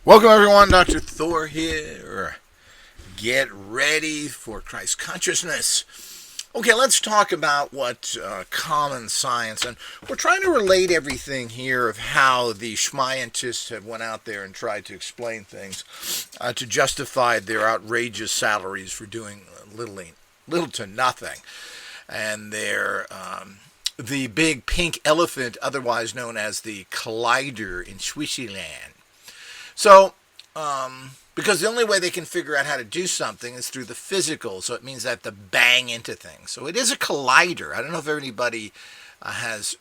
Welcome everyone, Dr. Thor here. Get ready for Christ consciousness. Okay, let's talk about what common science, and we're trying to relate everything here of how the scientists have went out there and tried to explain things to justify their outrageous salaries for doing little to nothing, and their the big pink elephant, otherwise known as the collider in Switzerland. So, because the only way they can figure out how to do something is through the physical, so it means they have to bang into things. So it is a collider. I don't know if anybody has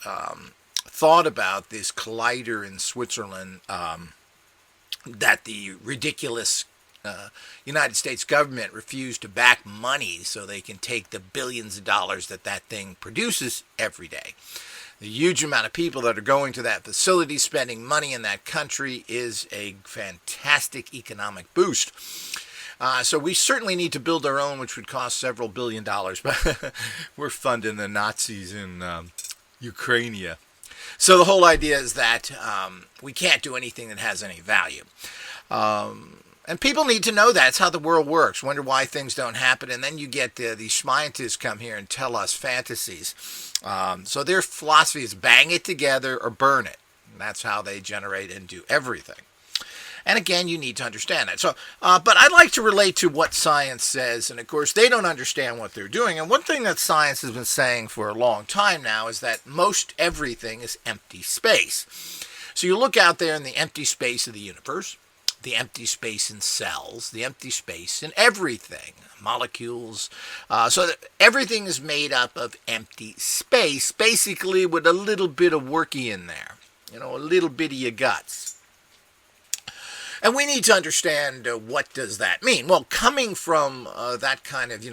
thought about this collider in Switzerland that the ridiculous United States government refused to back money so they can take the billions of dollars that thing produces every day. The huge amount of people that are going to that facility, spending money in that country, is a fantastic economic boost. So we certainly need to build our own, which would cost several $billions, but we're funding the Nazis in Ukraine. So the whole idea is that we can't do anything that has any value. And people need to know that. It's how the world works. Wonder why things don't happen. And then you get these scientists come here and tell us fantasies. So their philosophy is bang it together or burn it. And that's how they generate and do everything. And again, you need to understand that. So, but I'd like to relate to what science says. And of course, they don't understand what they're doing. And one thing that science has been saying for a long time now is that most everything is empty space. So you look out there in the empty space of the universe, the empty space in cells, the empty space in everything, molecules. So that everything is made up of empty space, basically with a little bit of worky in there, a little bit of your guts. And we need to understand what does that mean. Well, coming from that kind of,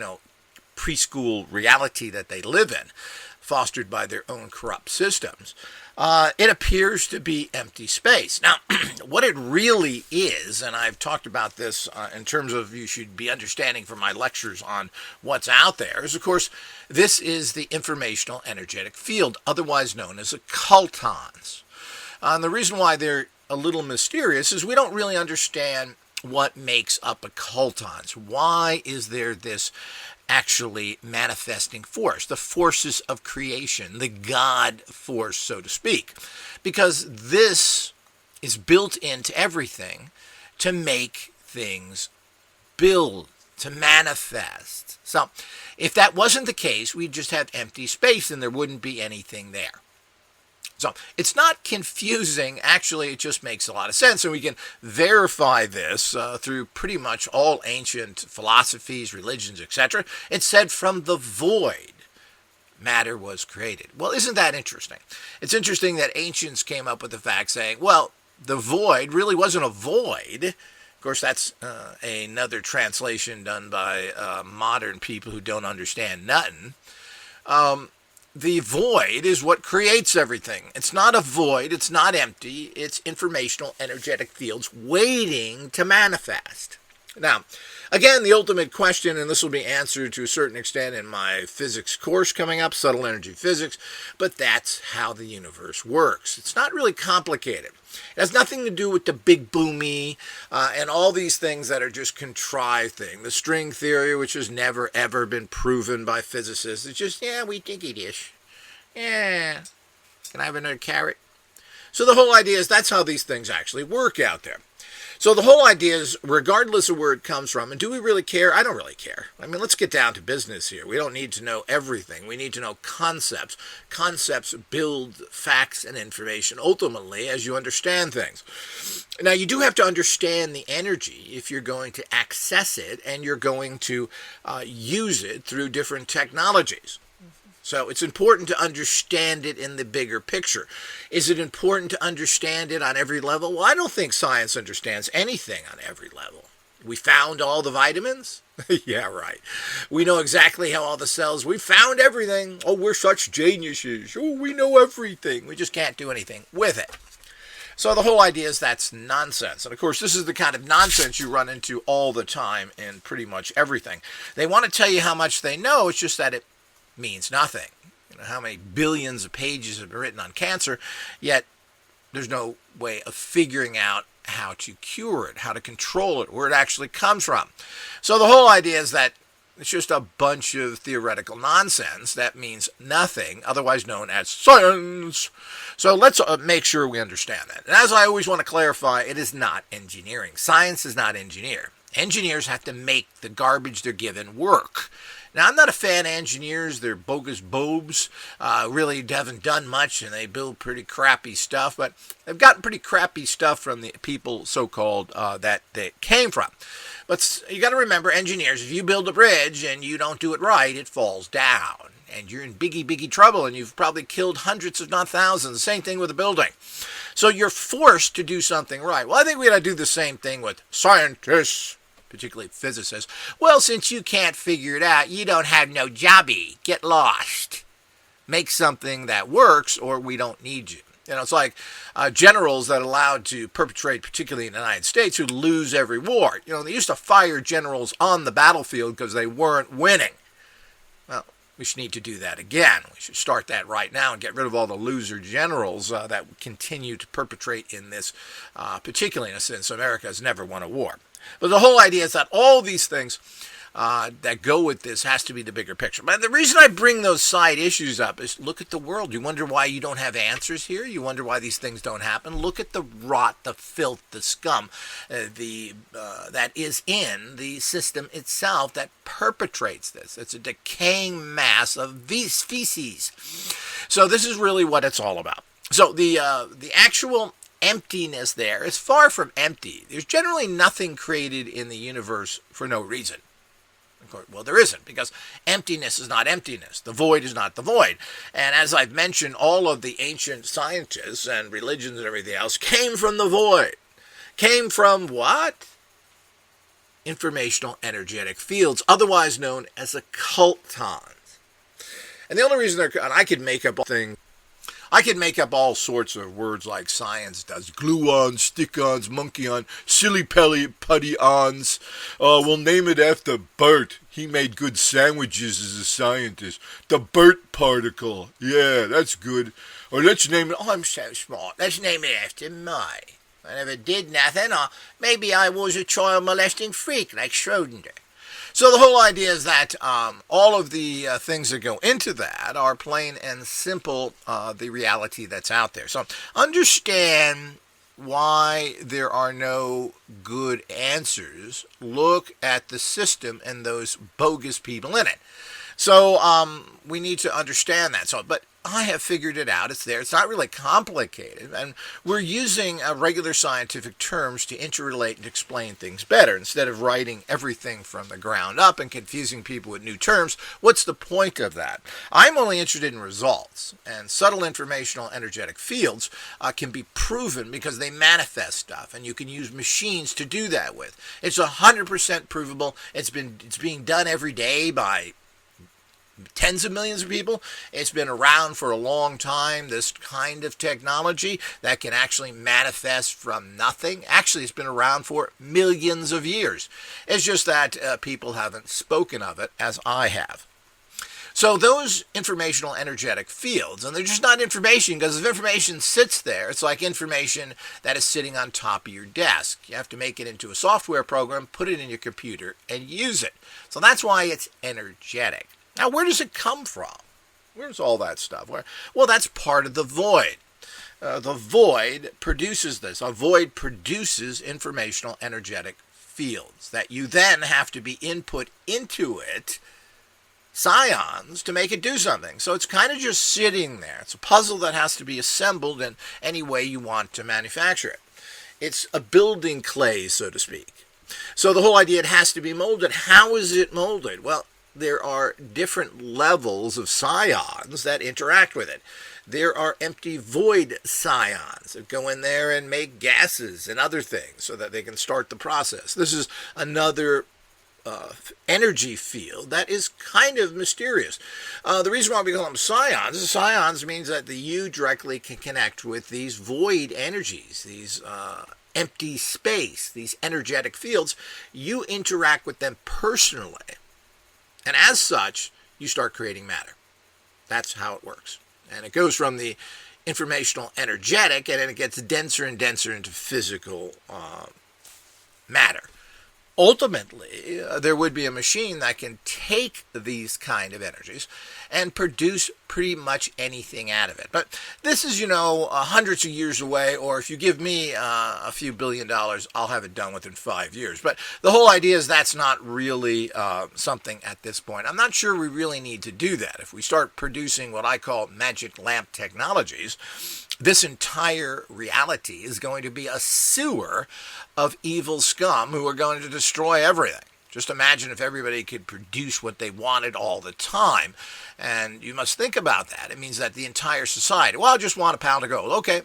preschool reality that they live in, fostered by their own corrupt systems, it appears to be empty space. Now, what it really is, and I've talked about this in terms of you should be understanding from my lectures on what's out there, is of course, this is the informational energetic field, otherwise known as occultons. And the reason why they're a little mysterious is we don't really understand what makes up occultons. Why is there this actually manifesting force, the forces of creation, the God force, so to speak? Because this is built into everything to make things build, to manifest. So if that wasn't the case, we'd just have empty space and there wouldn't be anything there. So it's not confusing. Actually, it just makes a lot of sense. And we can verify this through pretty much all ancient philosophies, religions, etc. It said from the void, matter was created. Well, isn't that interesting? It's interesting that ancients came up with the fact saying, well, the void really wasn't a void. Of course, that's another translation done by modern people who don't understand nothing. The void is what creates everything. It's not a void. It's not empty. It's informational, energetic fields waiting to manifest. Now, again, the ultimate question, and this will be answered to a certain extent in my physics course coming up, subtle energy physics, but that's how the universe works. It's not really complicated. It has nothing to do with the big boomy and all these things that are just contrived things. The string theory, which has never, ever been proven by physicists. It's just, yeah, we think it is. Yeah. Can I have another carrot? So the whole idea is that's how these things actually work out there. So the whole idea is, regardless of where it comes from, and do we really care? I don't really care. I mean, let's get down to business here. We don't need to know everything. We need to know concepts. Concepts build facts and information, ultimately, as you understand things. Now, you do have to understand the energy if you're going to access it, and you're going to use it through different technologies. So it's important to understand it in the bigger picture. Is it important to understand it on every level? Well, I don't think science understands anything on every level. We found all the vitamins? Yeah, right. We know exactly how all the cells, we found everything. Oh, we're such geniuses. Oh, we know everything. We just can't do anything with it. So the whole idea is that's nonsense. And of course, this is the kind of nonsense you run into all the time in pretty much everything. They want to tell you how much they know. It's just that it means nothing. How many billions of pages have been written on cancer, yet there's no way of figuring out how to cure it, how to control it, where it actually comes from. So the whole idea is that it's just a bunch of theoretical nonsense that means nothing, otherwise known as science. So let's make sure we understand that. And as I always want to clarify, it is not engineering. Science is not engineer. Engineers have to make the garbage they're given work. Now, I'm not a fan of engineers. They're bogus bobes. Really haven't done much, and they build pretty crappy stuff. But they've gotten pretty crappy stuff from the people, so-called, that they came from. But you got to remember, engineers, if you build a bridge and you don't do it right, it falls down. And you're in biggie trouble, and you've probably killed hundreds, if not thousands. Same thing with a building. So you're forced to do something right. Well, I think we got to do the same thing with scientists, particularly physicists. Well, since you can't figure it out, you don't have no jobby. Get lost. Make something that works, or we don't need you. You know, it's like generals that are allowed to perpetrate, particularly in the United States, who lose every war. You know, they used to fire generals on the battlefield because they weren't winning. Well, we should need to do that again. We should start that right now and get rid of all the loser generals that continue to perpetrate in this, particularly in a sense, America has never won a war. But the whole idea is that all these things that go with this has to be the bigger picture. But the reason I bring those side issues up is look at the world. You wonder why you don't have answers here? You wonder why these things don't happen? Look at the rot, the filth, the scum that is in the system itself that perpetrates this. It's a decaying mass of feces. So this is really what it's all about. So the actual emptiness there is far from empty. There's generally nothing created in the universe for no reason. Well, there isn't, because emptiness is not emptiness. The void is not the void. And as I've mentioned, all of the ancient scientists and religions and everything else came from the void. Came from what? Informational energetic fields, otherwise known as occultons. And the only reason and I could make up things. I could make up all sorts of words like science does. Glue-ons, stick-ons, monkey-on, silly-putty-ons. We'll name it after Bert. He made good sandwiches as a scientist. The Bert particle. Yeah, that's good. Or let's name it, I'm so smart. Let's name it after me. I never did nothing. Or maybe I was a child molesting freak like Schrodinger. So the whole idea is that all of the things that go into that are plain and simple the reality that's out there. So understand why there are no good answers. Look at the system and those bogus people in it. So we need to understand that. But I have figured it out. It's there. It's not really complicated. And we're using regular scientific terms to interrelate and explain things better. Instead of writing everything from the ground up and confusing people with new terms, what's the point of that? I'm only interested in results. And subtle informational energetic fields can be proven because they manifest stuff. And you can use machines to do that with. It's 100% provable. It's being done every day by tens of millions of people. It's been around for a long time, this kind of technology that can actually manifest from nothing. Actually, it's been around for millions of years. It's just that people haven't spoken of it as I have. So those informational energetic fields, and they're just not information, because if information sits there, it's like information that is sitting on top of your desk. You have to make it into a software program, put it in your computer, and use it. So that's why it's energetic. Now, where does it come from? Where's all that stuff? Well, that's part of the void. The void produces this. A void produces informational energetic fields that you then have to be input into it, psions, to make it do something. So it's kind of just sitting there. It's a puzzle that has to be assembled in any way you want to manufacture it. It's a building clay, so to speak. So the whole idea, it has to be molded. How is it molded? Well, there are different levels of psions that interact with it. There are empty void psions that go in there and make gases and other things so that they can start the process. This is another energy field that is kind of mysterious. The reason why we call them psions means that you directly can connect with these void energies, these empty space, these energetic fields. You interact with them personally. And as such, you start creating matter. That's how it works. And it goes from the informational energetic, and then it gets denser and denser into physical matter. Ultimately, there would be a machine that can take these kind of energies and produce pretty much anything out of it. But this is, hundreds of years away, or if you give me a few $1 billion, I'll have it done within 5 years. But the whole idea is that's not really something at this point. I'm not sure we really need to do that. If we start producing what I call magic lamp technologies, this entire reality is going to be a sewer of evil scum who are going to destroy everything. Just imagine if everybody could produce what they wanted all the time. And you must think about that. It means that the entire society, well, I just want a pound of gold. Okay.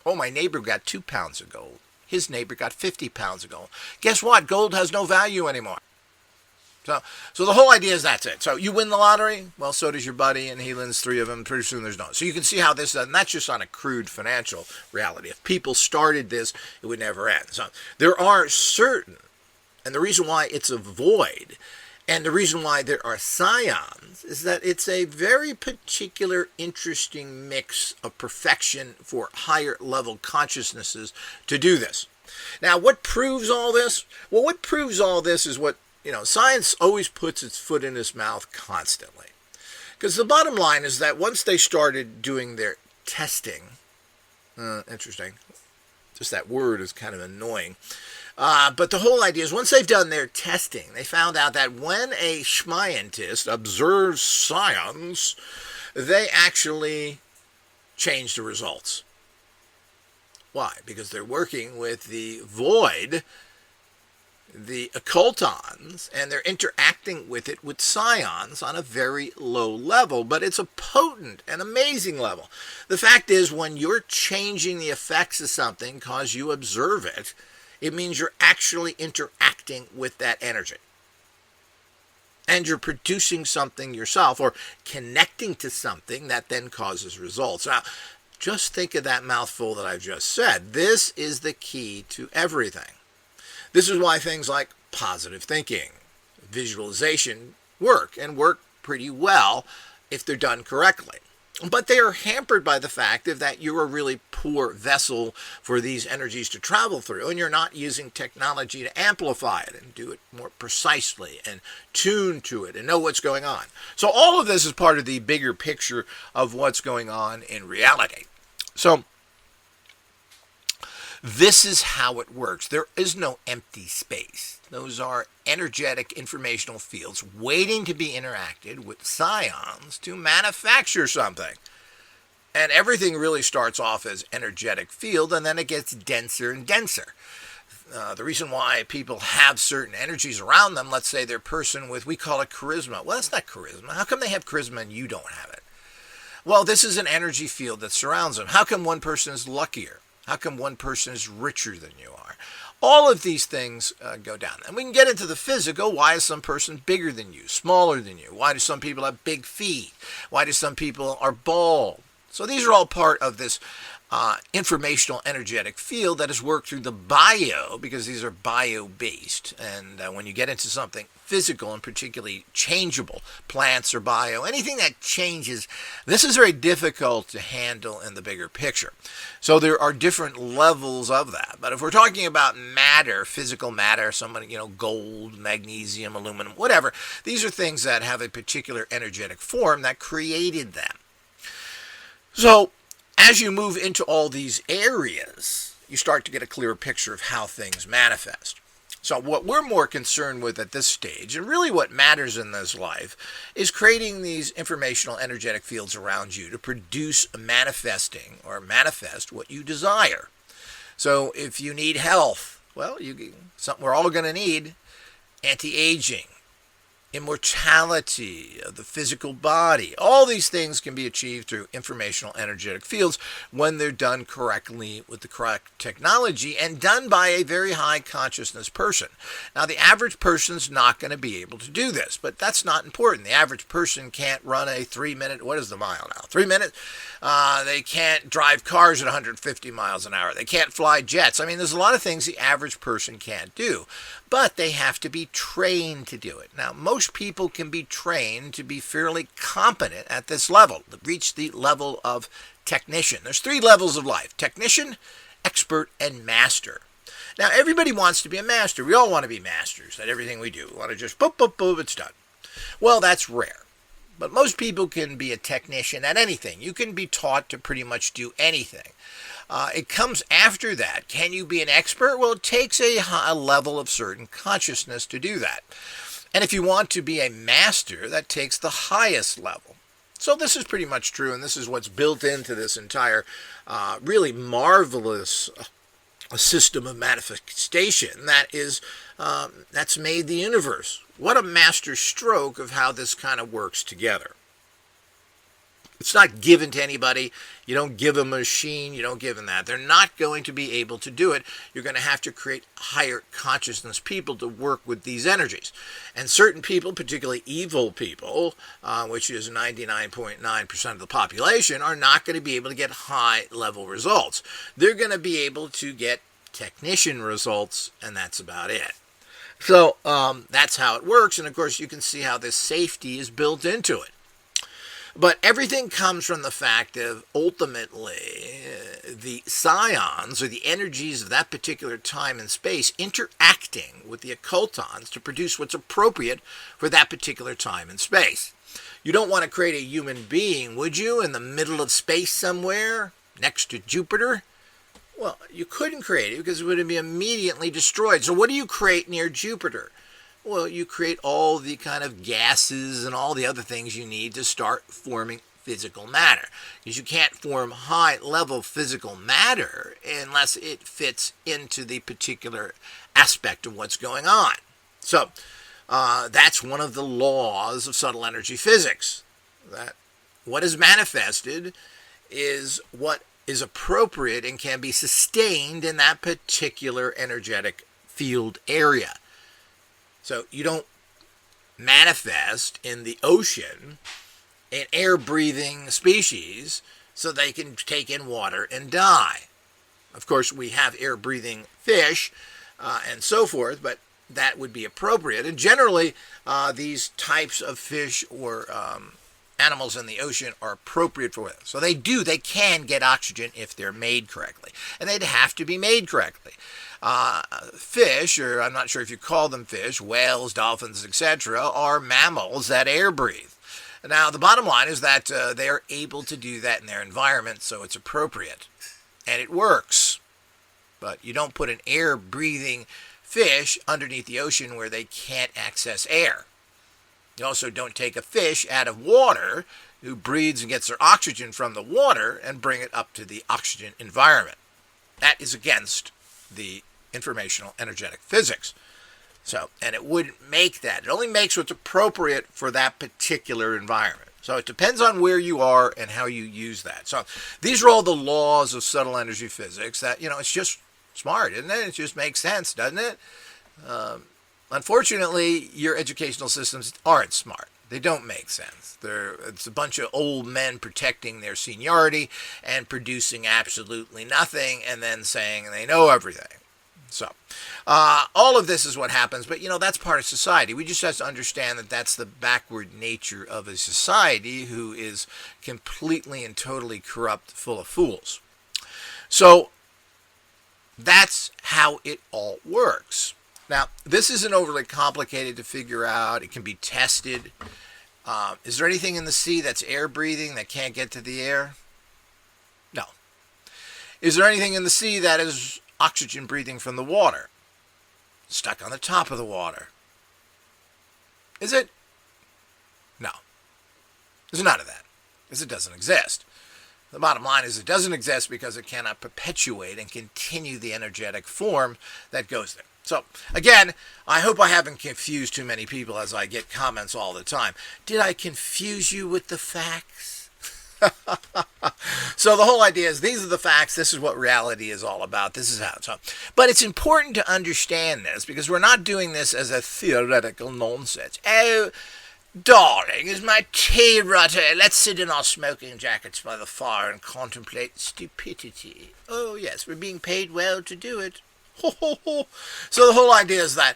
Oh, my neighbor got 2 pounds of gold. His neighbor got 50 pounds of gold. Guess what? Gold has no value anymore. So the whole idea is that's it. So you win the lottery, well, so does your buddy, and he wins 3 of them. Pretty soon there's none. So you can see how this, and that's just on a crude financial reality. If people started this, it would never end. So there are certain, and the reason why it's a void, and the reason why there are scions, is that it's a very particular, interesting mix of perfection for higher level consciousnesses to do this. Now, what proves all this? Well, what proves all this is what science always puts its foot in its mouth constantly. Because the bottom line is that once they started doing their testing, interesting, just that word is kind of annoying, but the whole idea is once they've done their testing, they found out that when a scientist observes science, they actually change the results. Why? Because they're working with the void, the occultons, and they're interacting with it with scions on a very low level, but it's a potent and amazing level. The fact is, when you're changing the effects of something because you observe it, it means you're actually interacting with that energy. And you're producing something yourself or connecting to something that then causes results. Now, just think of that mouthful that I've just said. This is the key to everything. This is why things like positive thinking, visualization work, and work pretty well if they're done correctly. But they are hampered by the fact that you're a really poor vessel for these energies to travel through, and you're not using technology to amplify it and do it more precisely and tune to it and know what's going on. So all of this is part of the bigger picture of what's going on in reality. So this is how it works. There is no empty space. Those are energetic informational fields waiting to be interacted with scions to manufacture something. And everything really starts off as energetic field, and then it gets denser and denser. The reason why people have certain energies around them, let's say they're a person with, we call it charisma. Well, that's not charisma. How come they have charisma and you don't have it? Well, this is an energy field that surrounds them. How come one person is luckier? How come one person is richer than you are? All of these things go down. And we can get into the physical. Why is some person bigger than you, smaller than you? Why do some people have big feet? Why do some people are bald? So these are all part of this informational energetic field that is worked through the bio, because these are bio-based. And when you get into something physical and particularly changeable, plants or bio, anything that changes, this is very difficult to handle in the bigger picture. So there are different levels of that. But if we're talking about matter, physical matter, gold, magnesium, aluminum, whatever, these are things that have a particular energetic form that created them. So as you move into all these areas, you start to get a clearer picture of how things manifest. So what we're more concerned with at this stage, and really what matters in this life, is creating these informational energetic fields around you to produce manifesting or manifest what you desire. So if you need health, well, something we're all going to need: anti-aging, immortality of the physical body. All these things can be achieved through informational energetic fields when they're done correctly with the correct technology and done by a very high consciousness person. Now, the average person's not going to be able to do this, but that's not important. The average person can't run a 3-minute, what is the mile now? 3 minutes? They can't drive cars at 150 miles an hour. They can't fly jets. I mean, there's a lot of things the average person can't do, but they have to be trained to do it. Now, most most people can be trained to be fairly competent at this level, to reach the level of technician. There's 3 levels of life: technician, expert, and master. Now, everybody wants to be a master. We all want to be masters at everything we do. We want to just boop, boop, boop, it's done. Well, that's rare. But most people can be a technician at anything. You can be taught to pretty much do anything. It comes after that. Can you be an expert? Well, it takes a high level of certain consciousness to do that. And if you want to be a master, that takes the highest level. So this is pretty much true, and this is what's built into this entire really marvelous system of manifestation that's made the universe. What a master stroke of how this kind of works together. It's not given to anybody. You don't give them a machine. You don't give them that. They're not going to be able to do it. You're going to have to create higher consciousness people to work with these energies. And certain people, particularly evil people, which is 99.9% of the population, are not going to be able to get high-level results. They're going to be able to get technician results, and that's about it. So that's how it works. And, of course, you can see how this safety is built into it. But everything comes from the fact of ultimately the psions, or the energies of that particular time and space, interacting with the occultons to produce what's appropriate for that particular time and space. You don't want to create a human being, would you, in the middle of space somewhere next to Jupiter? Well, you couldn't create it because it would be immediately destroyed. So what do you create near Jupiter? Well, you create all the kind of gases and all the other things you need to start forming physical matter. Because you can't form high-level physical matter unless it fits into the particular aspect of what's going on. So that's one of the laws of subtle energy physics. That what is manifested is what is appropriate and can be sustained in that particular energetic field area. So you don't manifest in the ocean an air-breathing species so they can take in water and die. Of course, we have air-breathing fish and so forth, but that would be appropriate. And generally, these types of fish or animals in the ocean are appropriate for it. So they can get oxygen if they're made correctly. And they'd have to be made correctly. Fish, or I'm not sure if you call them fish, whales, dolphins, etc., are mammals that air breathe. Now, the bottom line is that they are able to do that in their environment, so it's appropriate. And it works. But you don't put an air-breathing fish underneath the ocean where they can't access air. You also don't take a fish out of water who breathes and gets their oxygen from the water and bring it up to the oxygen environment. That is against the informational energetic physics. So, and it wouldn't make that. It only makes what's appropriate for that particular environment. So it depends on where you are and how you use that. So these are all the laws of subtle energy physics that, it's just smart, isn't it? It just makes sense, doesn't it? Unfortunately, your educational systems aren't smart. They don't make sense. It's a bunch of old men protecting their seniority and producing absolutely nothing and then saying they know everything. So, all of this is what happens, but that's part of society. We just have to understand that that's the backward nature of a society who is completely and totally corrupt, full of fools. So, that's how it all works. Now, this isn't overly complicated to figure out. It can be tested. Is there anything in the sea that's air-breathing that can't get to the air? No. Is there anything in the sea that is oxygen breathing from the water? Stuck on the top of the water. Is it? No. There's none of that, because it doesn't exist. The bottom line is it doesn't exist because it cannot perpetuate and continue the energetic form that goes there. So, again, I hope I haven't confused too many people as I get comments all the time. Did I confuse you with the facts? So the whole idea is these are the facts. This is what reality is all about. This is how it's on. But it's important to understand this because we're not doing this as a theoretical nonsense. Oh, darling, is my tea ready? Let's sit in our smoking jackets by the fire and contemplate stupidity. Oh, yes, we're being paid well to do it. Ho, ho, ho. So the whole idea is that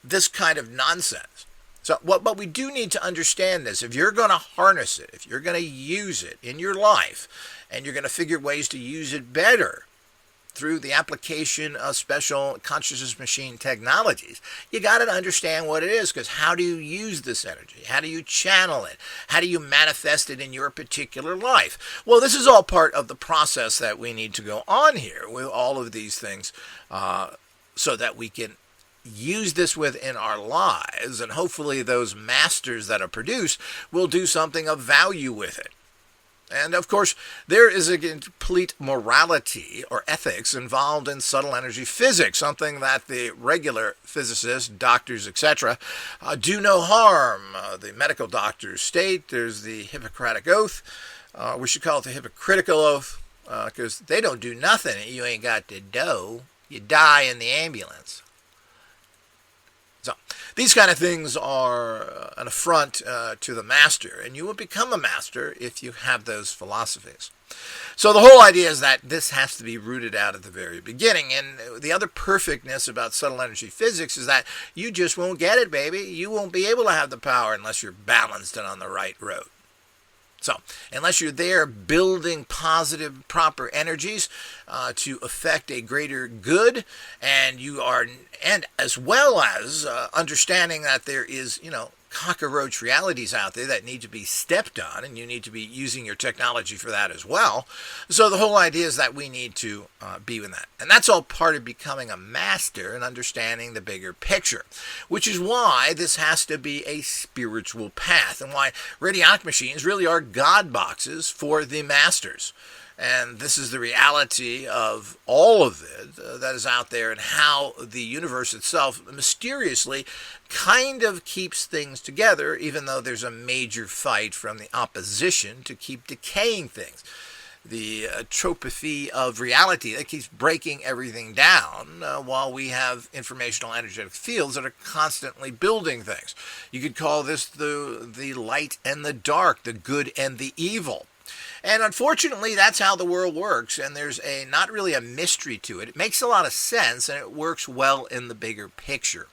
this kind of nonsense So, but we do need to understand this. If you're going to harness it, if you're going to use it in your life, and you're going to figure ways to use it better through the application of special consciousness machine technologies, you got to understand what it is, because how do you use this energy? How do you channel it? How do you manifest it in your particular life? Well, this is all part of the process that we need to go on here with all of these things, so that we can use this within our lives, and hopefully those masters that are produced will do something of value with it. And of course, there is a complete morality or ethics involved in subtle energy physics, something that the regular physicists, doctors, etc., do no harm. The medical doctors state there's the Hippocratic Oath. We should call it the hypocritical oath, because they don't do nothing. You ain't got the dough. You die in the ambulance. So these kind of things are an affront to the master, and you will become a master if you have those philosophies. So the whole idea is that this has to be rooted out at the very beginning. And the other perfectness about subtle energy physics is that you just won't get it, baby. You won't be able to have the power unless you're balanced and on the right road. So, unless you're there building positive, proper energies to affect a greater good, and as well as understanding that there is, cockroach realities out there that need to be stepped on, and you need to be using your technology for that as well. So the whole idea is that we need to be in that. And that's all part of becoming a master and understanding the bigger picture, which is why this has to be a spiritual path, and why radionic machines really are God boxes for the masters. And this is the reality of all of it that is out there, and how the universe itself mysteriously kind of keeps things together, even though there's a major fight from the opposition to keep decaying things. The trophy of reality that keeps breaking everything down, while we have informational energetic fields that are constantly building things. You could call this the light and the dark, the good and the evil. And unfortunately, that's how the world works, and there's not really a mystery to it. It makes a lot of sense, and it works well in the bigger picture.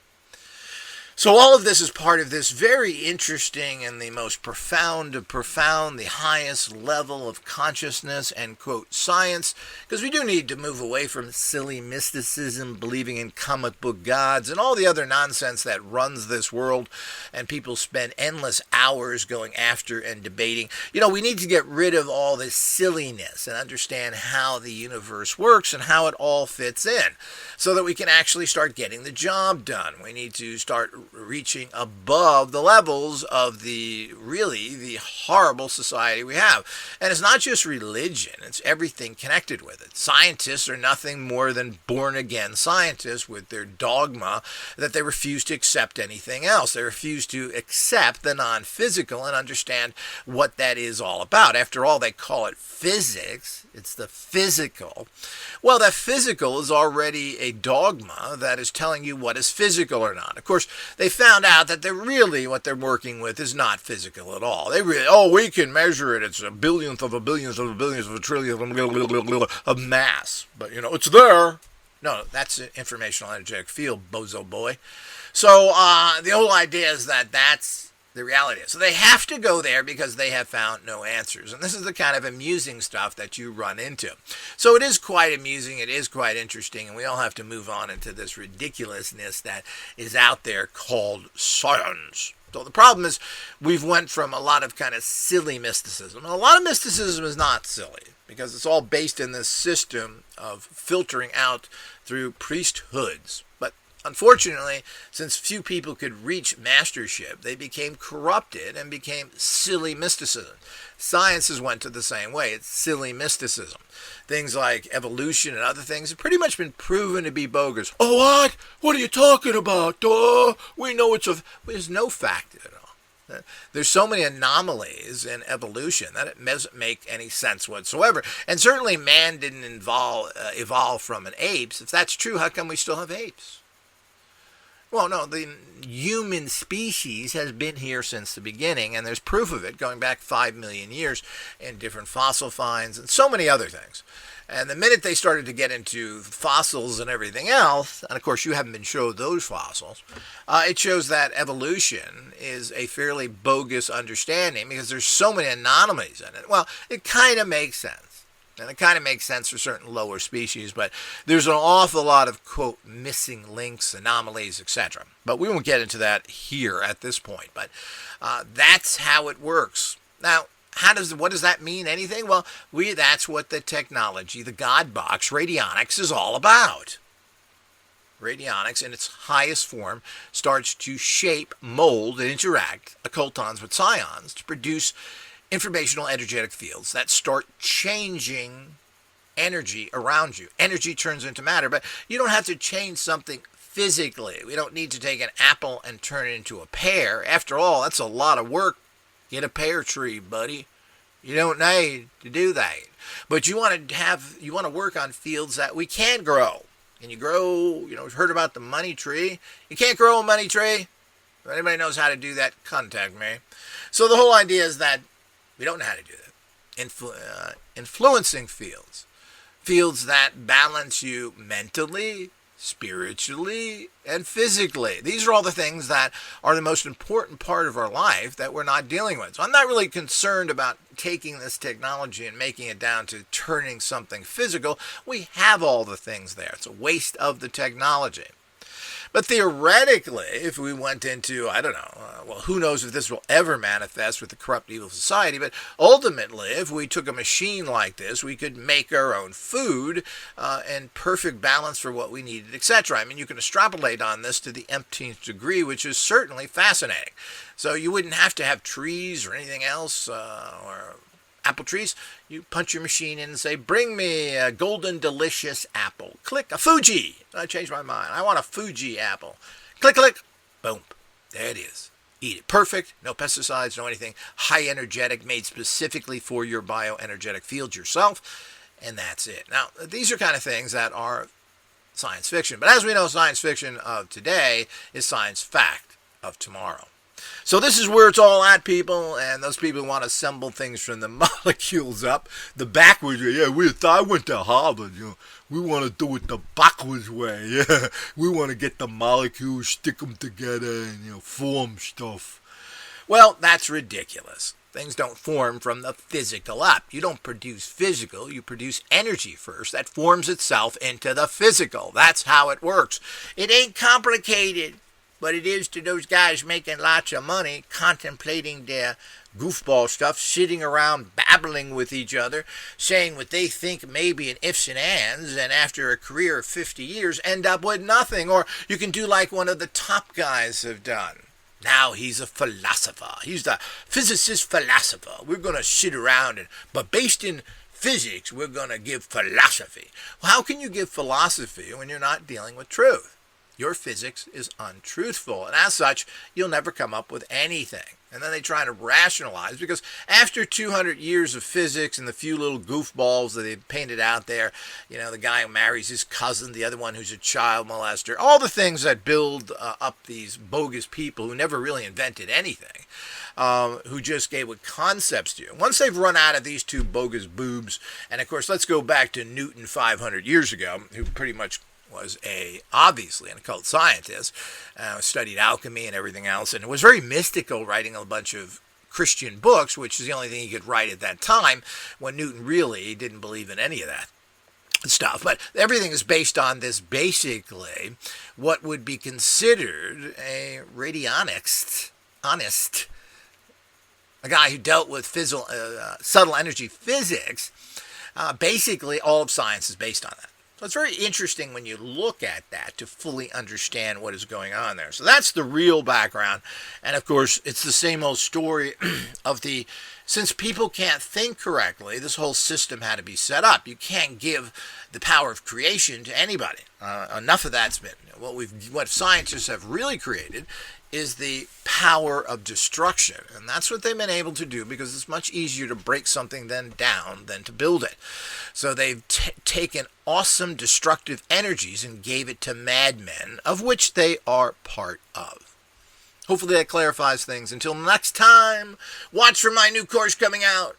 So all of this is part of this very interesting and the most profound of profound, the highest level of consciousness and, quote, science, because we do need to move away from silly mysticism, believing in comic book gods, and all the other nonsense that runs this world, and people spend endless hours going after and debating. We need to get rid of all this silliness and understand how the universe works and how it all fits in, so that we can actually start getting the job done. We need to start reaching above the levels of the horrible society we have. And it's not just religion, it's everything connected with it. Scientists are nothing more than born-again scientists with their dogma that they refuse to accept anything else. They refuse to accept the non-physical and understand what that is all about. After all, they call it physics. It's the physical. Well, that physical is already a dogma that is telling you what is physical or not. Of course, they found out that what they're working with is not physical at all. We can measure it. It's a billionth of a billionth of a billionth of a trillionth of mass. But, it's there. No, that's an informational energetic field, bozo boy. So the whole idea is that that's the reality is. So they have to go there because they have found no answers. And this is the kind of amusing stuff that you run into. So it is quite amusing. It is quite interesting. And we all have to move on into this ridiculousness that is out there called science. So the problem is we've went from a lot of kind of silly mysticism. And a lot of mysticism is not silly, because it's all based in this system of filtering out through priesthoods. But unfortunately, since few people could reach mastership, they became corrupted and became silly mysticism. Science has went to the same way. It's silly mysticism. Things like evolution and other things have pretty much been proven to be bogus. Oh, what? What are you talking about? We know there's no fact at all. There's so many anomalies in evolution that it doesn't make any sense whatsoever. And certainly man didn't evolve from an apes. If that's true, how come we still have apes? Well, no, the human species has been here since the beginning, and there's proof of it going back 5 million years in different fossil finds and so many other things. And the minute they started to get into fossils and everything else, and of course you haven't been showed those fossils, it shows that evolution is a fairly bogus understanding because there's so many anomalies in it. Well, it kind of makes sense. And it kind of makes sense for certain lower species, but there's an awful lot of, quote, missing links, anomalies, etc. But we won't get into that here at this point. But that's how it works. Now, what does that mean? Anything? Well, that's what the technology, the God box, radionics, is all about. Radionics, in its highest form, starts to shape, mold, and interact occultons with psions to produce informational energetic fields that start changing energy around you. Energy turns into matter, but you don't have to change something physically. We don't need to take an apple and turn it into a pear. After all, that's a lot of work. Get a pear tree, buddy. You don't need to do that. But you want to work on fields that we can grow. Can you grow, heard about the money tree? You can't grow a money tree. If anybody knows how to do that, contact me. So the whole idea is that we don't know how to do that. Influencing fields that balance you mentally, spiritually, and physically. These are all the things that are the most important part of our life that we're not dealing with. So I'm not really concerned about taking this technology and making it down to turning something physical. We have all the things there. It's a waste of the technology. But theoretically, if we went into, who knows if this will ever manifest with the corrupt evil society, but ultimately, if we took a machine like this, we could make our own food in perfect balance for what we needed, etc. I mean, you can extrapolate on this to the nth degree, which is certainly fascinating. So you wouldn't have to have trees or anything else, or apple trees. You punch your machine in and say, bring me a golden delicious apple. Click, a Fuji. I changed my mind. I want a Fuji apple. Click, click. Boom. There it is. Eat it. Perfect. No pesticides, no anything. High energetic, made specifically for your bioenergetic field yourself. And that's it. Now, these are kind of things that are science fiction. But as we know, science fiction of today is science fact of tomorrow. So this is where it's all at, people, and those people who want to assemble things from the molecules up the backwards way. Yeah, I went to Harvard. We want to do it the backwards way. Yeah, we want to get the molecules, stick them together, and form stuff. Well, that's ridiculous. Things don't form from the physical up. You don't produce physical. You produce energy first. That forms itself into the physical. That's how it works. It ain't complicated. But it is to those guys making lots of money, contemplating their goofball stuff, sitting around babbling with each other, saying what they think may be an ifs and ands, and after a career of 50 years end up with nothing. Or you can do like one of the top guys have done. Now he's a philosopher. He's the physicist philosopher. We're going to sit around, but based in physics, we're going to give philosophy. Well, how can you give philosophy when you're not dealing with truth? Your physics is untruthful, and as such, you'll never come up with anything. And then they try to rationalize, because after 200 years of physics and the few little goofballs that they've painted out there, the guy who marries his cousin, the other one who's a child molester, all the things that build up these bogus people who never really invented anything, who just gave what concepts to you. Once they've run out of these two bogus boobs, and of course, let's go back to Newton 500 years ago, who pretty much was obviously an occult scientist, studied alchemy and everything else, and it was very mystical, writing a bunch of Christian books, which is the only thing he could write at that time, when Newton really didn't believe in any of that stuff. But everything is based on this, basically, what would be considered a radionics, a guy who dealt with subtle energy physics. Basically, all of science is based on that. So it's very interesting when you look at that to fully understand what is going on there. So that's the real background. And of course, it's the same old story of the Since people can't think correctly, this whole system had to be set up. You can't give the power of creation to anybody. Enough of that's been. What scientists have really created is the power of destruction. And that's what they've been able to do, because it's much easier to break something down than to build it. So they've taken awesome destructive energies and gave it to madmen, of which they are part of. Hopefully that clarifies things. Until next time, watch for my new course coming out.